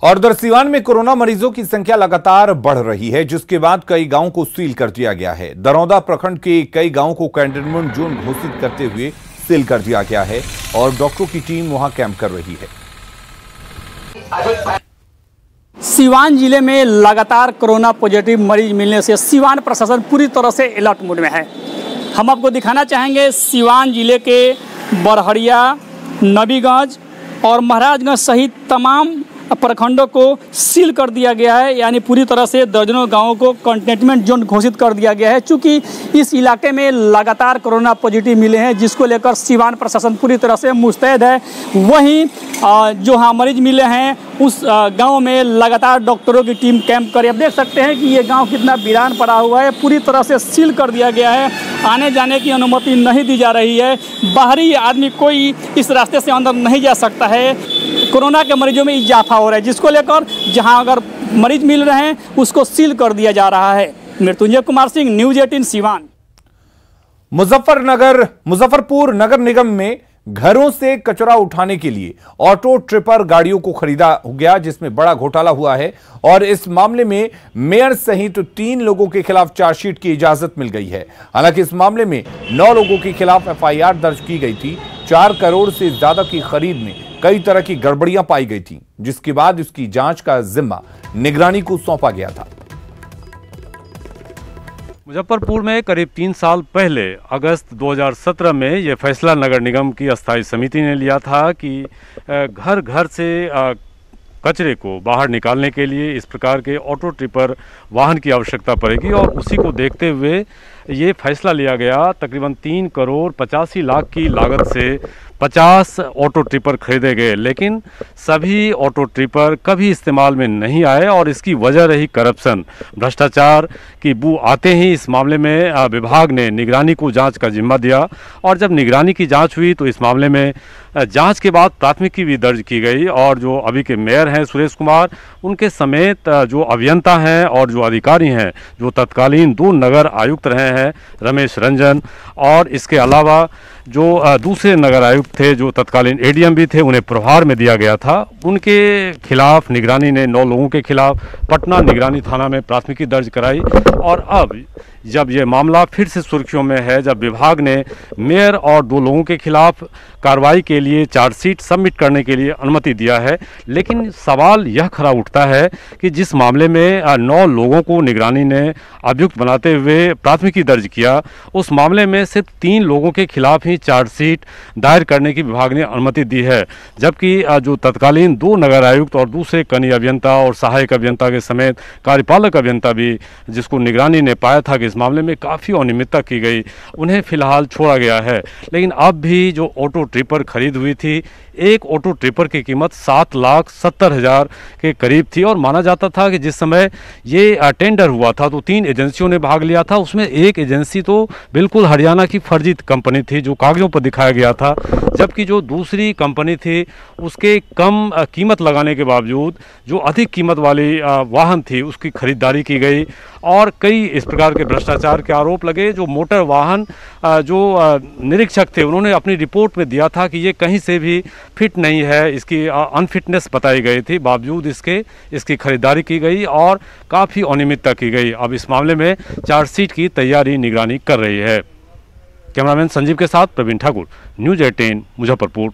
और उधर सीवान में कोरोना मरीजों की संख्या लगातार बढ़ रही है, जिसके बाद कई गांवों को सील कर दिया गया है। दरौदा प्रखंड के कई गांवों को कंटेनमेंट जोन घोषित करते हुए सील कर दिया गया है और डॉक्टरों की टीम वहां कैंप कर रही है। सीवान जिले में लगातार कोरोना पॉजिटिव मरीज मिलने से सीवान प्रशासन पूरी तरह से अलर्ट मोड में है। हम आपको दिखाना चाहेंगे सीवान जिले के बरहड़िया, नबीगंज और महाराजगंज सहित तमाम प्रखंडों को सील कर दिया गया है, यानी पूरी तरह से दर्जनों गांवों को कंटेनमेंट जोन घोषित कर दिया गया है। चूँकि इस इलाके में लगातार कोरोना पॉजिटिव मिले हैं, जिसको लेकर सीवान प्रशासन पूरी तरह से मुस्तैद है। वहीं जो मरीज मिले हैं उस गांव में लगातार डॉक्टरों की टीम कैंप करे। आप देख सकते हैं कि ये गांव कितना वीरान पड़ा हुआ है, पूरी तरह से सील कर दिया गया है। आने जाने की अनुमति नहीं दी जा रही है, बाहरी आदमी कोई इस रास्ते से अंदर नहीं जा सकता है। कोरोना के मरीजों में इजाफा हो रहा है, जिसको लेकर जहां अगर मरीज मिल रहे हैं उसको सील कर दिया जा रहा है। मृत्युंजय कुमार सिंह, न्यूज़ 18 सीवान। मुजफ्फरपुर नगर निगम में घरों से कचरा उठाने के लिए ऑटो ट्रिपर गाड़ियों को खरीदा गया, जिसमें बड़ा घोटाला हुआ है और इस मामले में मेयर सहित 3 लोगों के खिलाफ चार्जशीट की इजाजत मिल गई है। हालांकि इस मामले में 9 लोगों के खिलाफ एफआईआर दर्ज की गई थी। 4 करोड़ से ज्यादा की खरीद में कई तरह की गड़बड़ियां पाई गई थी, जिसके बाद इसकी जांच का जिम्मा निगरानी को सौंपा गया था। मुजफ्फरपुर में करीब 3 साल पहले अगस्त 2017 में ये फैसला नगर निगम की अस्थायी समिति ने लिया था कि घर घर से कचरे को बाहर निकालने के लिए इस प्रकार के ऑटो ट्रिपर वाहन की आवश्यकता पड़ेगी और उसी को देखते हुए ये फैसला लिया गया। तकरीबन 3 करोड़ 85 लाख की लागत से 50 ऑटो ट्रिपर खरीदे गए, लेकिन सभी ऑटो ट्रिपर कभी इस्तेमाल में नहीं आए और इसकी वजह रही करप्शन, भ्रष्टाचार की बू आते ही इस मामले में विभाग ने निगरानी को जांच का जिम्मा दिया और जब निगरानी की जांच हुई तो इस मामले में जांच के बाद प्राथमिकी भी दर्ज की गई और जो अभी के मेयर हैं सुरेश कुमार, उनके समेत जो अभियंता हैं और जो अधिकारी हैं, जो तत्कालीन 2 नगर आयुक्त रहे हैं रमेश रंजन, और इसके अलावा जो दूसरे नगर आयुक्त थे जो तत्कालीन एडीएम भी थे, उन्हें प्रभार में दिया गया था। उनके खिलाफ निगरानी ने 9 लोगों के खिलाफ पटना निगरानी थाना में प्राथमिकी दर्ज कराई और अब जब ये मामला फिर से सुर्खियों में है, जब विभाग ने मेयर और 2 लोगों के खिलाफ कार्रवाई के लिए चार्जशीट सबमिट करने के लिए अनुमति दिया है, लेकिन सवाल यह खड़ा उठता है कि जिस मामले में 9 लोगों को निगरानी ने अभियुक्त बनाते हुए प्राथमिकी दर्ज किया, उस मामले में सिर्फ 3 लोगों के खिलाफ ही चार्जशीट दायर करने की विभाग ने अनुमति दी है, जबकि जो तत्कालीन 2 नगर आयुक्त और दूसरे कनीय अभियंता और सहायक अभियंता के समेत कार्यपालक अभियंता भी, जिसको निगरानी ने पाया था कि इस मामले में काफ़ी अनियमितता की गई, उन्हें फिलहाल छोड़ा गया है। लेकिन अब भी जो ऑटो ट्रिपर खरीद हुई थी, एक ऑटो ट्रिपर की कीमत 7,70,000 के करीब थी और माना जाता था कि जिस समय ये टेंडर हुआ था तो 3 एजेंसियों ने भाग लिया था। उसमें एक एजेंसी तो बिल्कुल हरियाणा की फर्जी कंपनी थी जो कागजों पर दिखाया गया था, जबकि जो दूसरी कंपनी थी उसके कम कीमत लगाने के बावजूद जो अधिक कीमत वाली वाहन थी उसकी खरीदारी की गई और कई इस प्रकार के भ्रष्टाचार के आरोप लगे। जो मोटर वाहन जो निरीक्षक थे उन्होंने अपनी रिपोर्ट में दिया था कि ये कहीं से भी फिट नहीं है, इसकी अनफिटनेस बताई गई थी, बावजूद इसकी खरीदारी की गई और काफ़ी अनियमितता की गई। अब इस मामले में चार्जशीट की तैयारी निगरानी कर रही है। कैमरामैन संजीव के साथ प्रवीण ठाकुर, न्यूज़ 18 मुजफ्फरपुर।